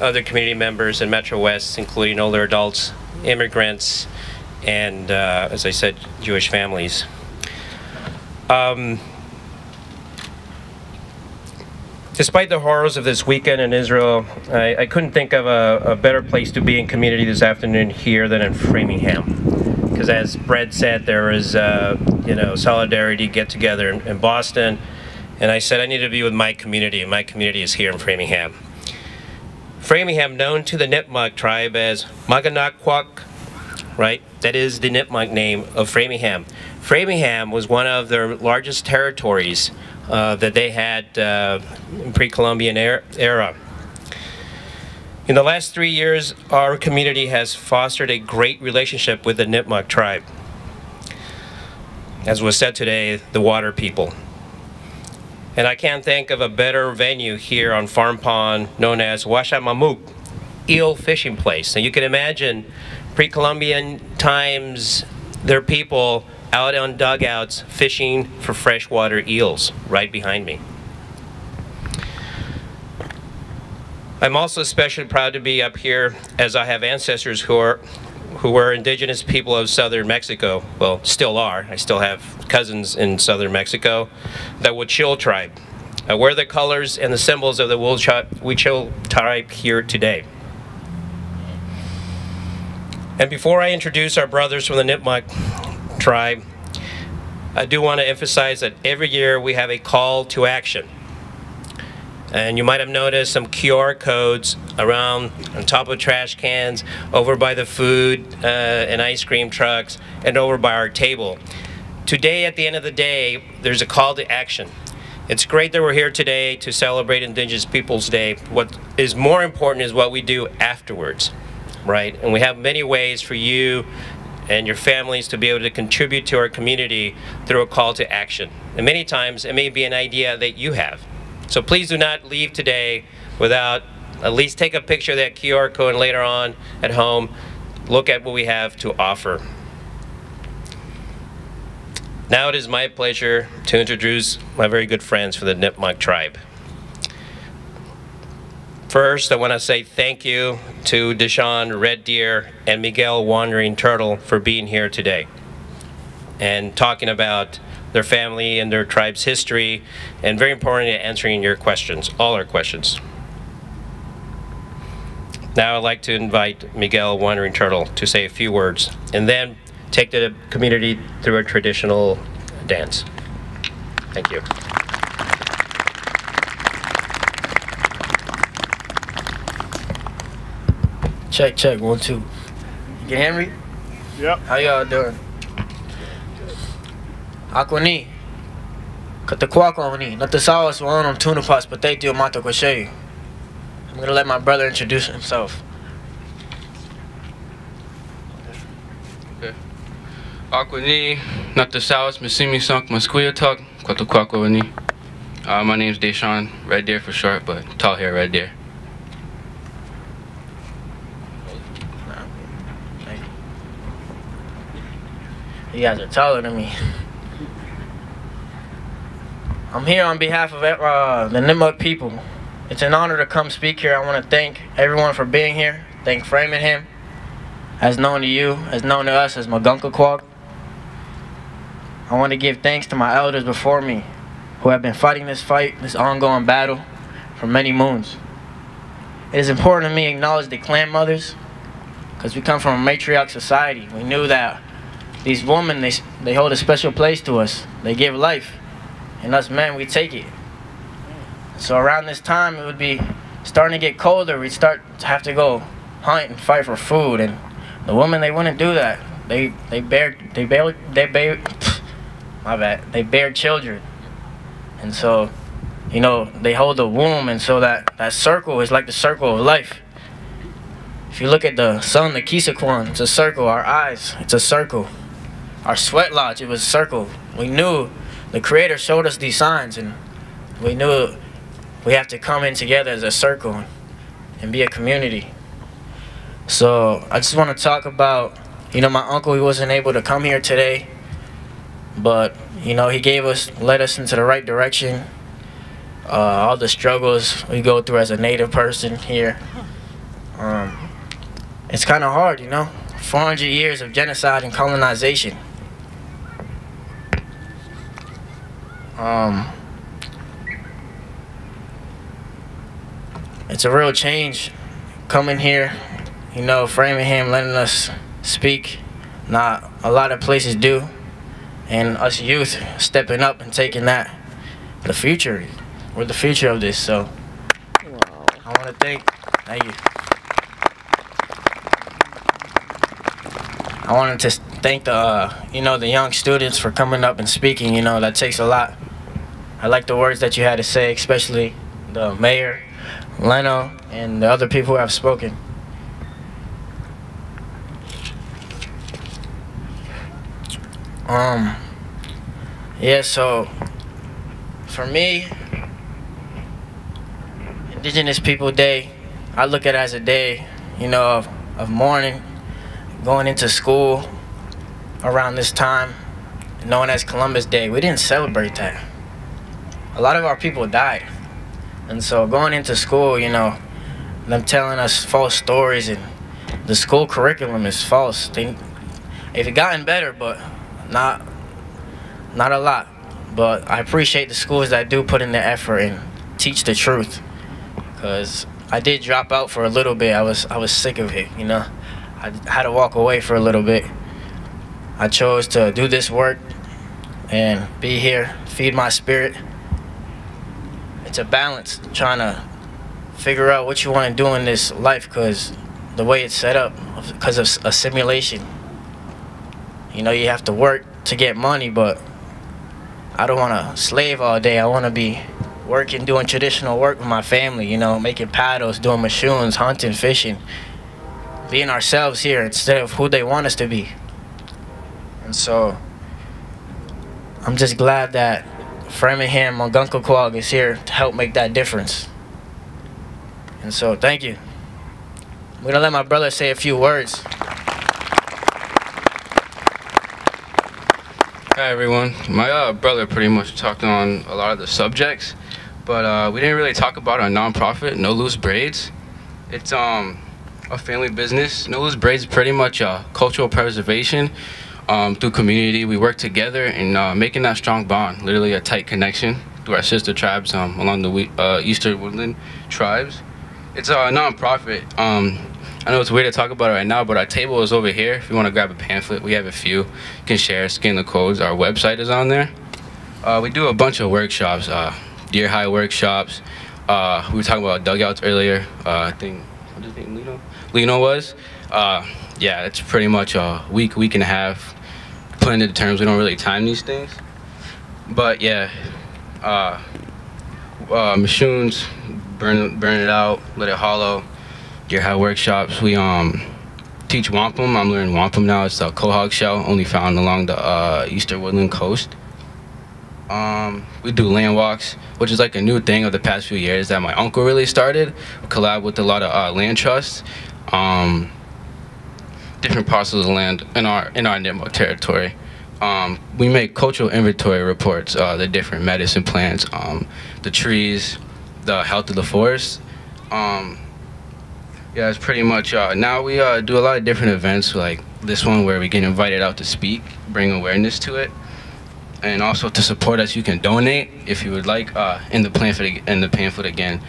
other community members in Metro West, including older adults, immigrants, and, as I said, Jewish families. Despite the horrors of this weekend in Israel, I couldn't think of a better place to be in community this afternoon here than in Framingham. Because as Brett said, there is, solidarity get-together in Boston. And I said I needed to be with my community, and my community is here in Framingham. Framingham, known to the Nipmuc tribe as Maganakwak, right? That is the Nipmuc name of Framingham. Framingham was one of their largest territories that they had in pre-Columbian era. In the last 3 years, our community has fostered a great relationship with the Nipmuc tribe. As was said today, the water people. And I can't think of a better venue here on Farm Pond known as Washamamuk, eel fishing place. Now you can imagine pre-Columbian times, there are people out on dugouts fishing for freshwater eels right behind me. I'm also especially proud to be up here as I have ancestors who were indigenous people of southern Mexico. Well, still are. I still have cousins in southern Mexico, the Huichil tribe. Wear the colors and the symbols of the Huichil tribe here today. And before I introduce our brothers from the Nipmuc tribe, I do want to emphasize that every year we have a call to action. And you might have noticed some QR codes around on top of trash cans, over by the food and ice cream trucks, and over by our table. Today, at the end of the day, there's a call to action. It's great that we're here today to celebrate Indigenous Peoples Day. What is more important is what we do afterwards, right? And we have many ways for you and your families to be able to contribute to our community through a call to action. And many times, it may be an idea that you have. So please do not leave today without at least take a picture of that QR code, and later on at home, look at what we have to offer. Now it is my pleasure to introduce my very good friends from the Nipmuc tribe. First, I want to say thank you to Deshaun Red Deer and Miguel Wandering Turtle for being here today and talking about their family and their tribe's history, and very importantly, answering your questions, all our questions. Now I'd like to invite Miguel Wandering Turtle to say a few words, and then take the community through a traditional dance. Thank you. Check, check, 1, 2. You can hear me? Yep. How y'all doing? Aquani. Katakwakoni. Natasawas on tuna pas patati o mato kwashay. I'm gonna let my brother introduce himself. Okay. Aquani, Natasawas, Masimi Sunk, Masquia Talk, Katakwakoni. My name's Deshaun Red Deer for short, but tall hair Red Deer. You guys are taller than me. I'm here on behalf of the Nipmuc people. It's an honor to come speak here. I want to thank everyone for being here. Thank Framingham, as known to you, as known to us as Magunkakwak. I want to give thanks to my elders before me who have been fighting this fight, this ongoing battle, for many moons. It is important to me to acknowledge the clan mothers because we come from a matriarch society. We knew that these women, they hold a special place to us. They give life. And us men, we take it. So around this time, it would be starting to get colder. We'd start to have to go hunt and fight for food. And the women, they wouldn't do that. They bear children. And so, you know, they hold the womb. And so that circle is like the circle of life. If you look at the sun, the Kisakwan, it's a circle. Our eyes, it's a circle. Our sweat lodge, it was a circle. We knew the Creator showed us these signs, and we knew we have to come in together as a circle and be a community. So I just want to talk about, you know, my uncle, he wasn't able to come here today, but, you know, he led us into the right direction. All the struggles we go through as a Native person here. It's kind of hard, you know. 400 years of genocide and colonization. It's a real change coming here, you know, Framingham letting us speak. Not a lot of places do, and us youth stepping up and taking that. The future, we're the future of this, so I want to thank you. I wanted to thank the, you know, the young students for coming up and speaking. You know, that takes a lot. I like the words that you had to say, especially the mayor, Leno, and the other people who have spoken. Yeah, so for me, Indigenous People Day, I look at it as a day, you know, of mourning, going into school around this time, known as Columbus Day. We didn't celebrate that. A lot of our people died. And so going into school, you know, them telling us false stories, and the school curriculum is false. It's gotten better, but not a lot. But I appreciate the schools that do put in the effort and teach the truth. Because I did drop out for a little bit. I was sick of it, you know. I had to walk away for a little bit. I chose to do this work and be here, feed my spirit. It's a balance, trying to figure out what you want to do in this life, because the way it's set up, because of a simulation. You know, you have to work to get money, but I don't want to slave all day. I want to be working, doing traditional work with my family, you know, making paddles, doing machoons, hunting, fishing, being ourselves here instead of who they want us to be. And so I'm just glad that Framingham, Algonquin is here to help make that difference. And so thank you. I'm going to let my brother say a few words. Hi everyone. My brother pretty much talked on a lot of the subjects, but we didn't really talk about our nonprofit, No Loose Braids. It's a family business. No Loose Braids is pretty much cultural preservation through community. We work together in making that strong bond, literally a tight connection through our sister tribes along the Eastern Woodland tribes. It's a nonprofit. I know it's weird to talk about it right now, but our table is over here. If you want to grab a pamphlet, we have a few. You can share, scan the codes. Our website is on there. We do a bunch of workshops, deer high workshops. We were talking about dugouts earlier. I think, what did his name, Lino was? Yeah, it's pretty much a week and a half. Put into terms, we don't really time these things. But yeah, machoons, burn it out, let it hollow. Deer high workshops. We teach wampum. I'm learning wampum now. It's a quahog shell, only found along the Eastern Woodland coast. We do land walks, which is like a new thing of the past few years that my uncle really started. We collab with a lot of land trusts, different parcels of land in our Nipmuc territory. We make cultural inventory reports, the different medicine plants, the trees, the health of the forest. Yeah, it's pretty much, now we do a lot of different events like this one where we get invited out to speak, bring awareness to it. And also to support us, you can donate if you would like. In the pamphlet again,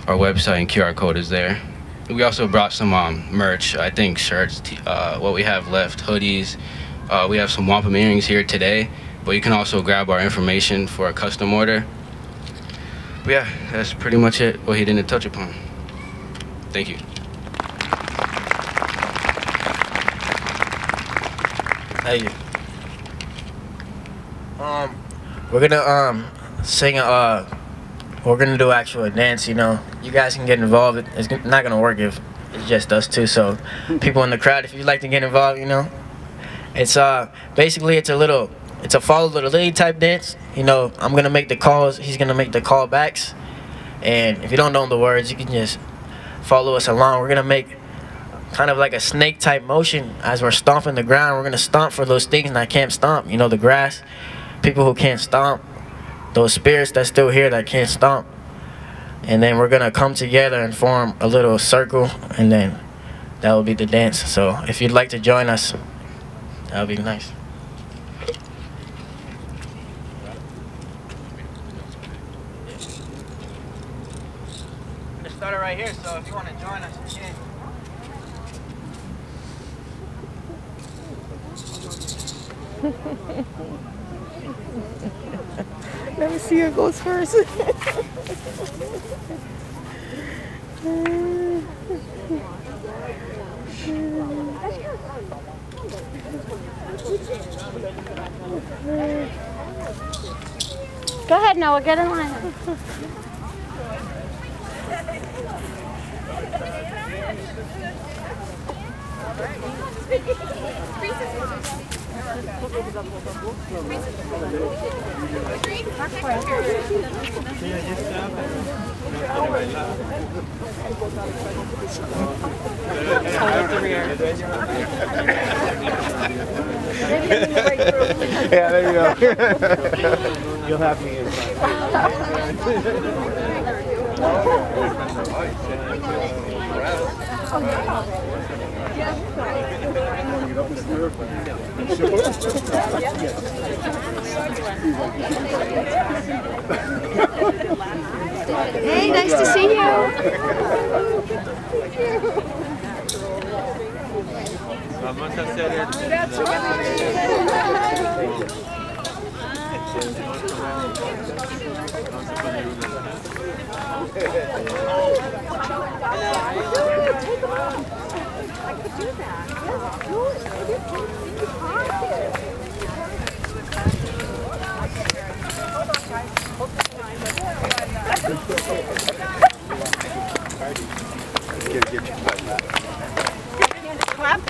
our website and QR code is there. We also brought some merch, I think shirts, what we have left, hoodies. We have some wampum earrings here today, but you can also grab our information for a custom order. But yeah, that's pretty much it, what he didn't touch upon. Thank you. Thank you. We're gonna sing we're gonna do actual dance, you know. You guys can get involved. It's not gonna work if it's just us two, so people in the crowd, if you'd like to get involved, you know. It's basically it's a follow the lead type dance. You know, I'm gonna make the calls, he's gonna make the callbacks. And if you don't know the words, you can just follow us along. We're gonna make kind of like a snake type motion as we're stomping the ground. We're gonna stomp for those things that can't stomp, you know, the grass. People who can't stomp, those spirits that's still here that can't stomp. and then we're gonna come together and form a little circle, and then that will be the dance. So if you'd like to join us, that would be nice. We started right here, so if you want to join us, you can. Let me see who goes first. Go ahead, Noah, get in line. Yeah, there you go. You'll have me in Hey, nice to see you. Clap.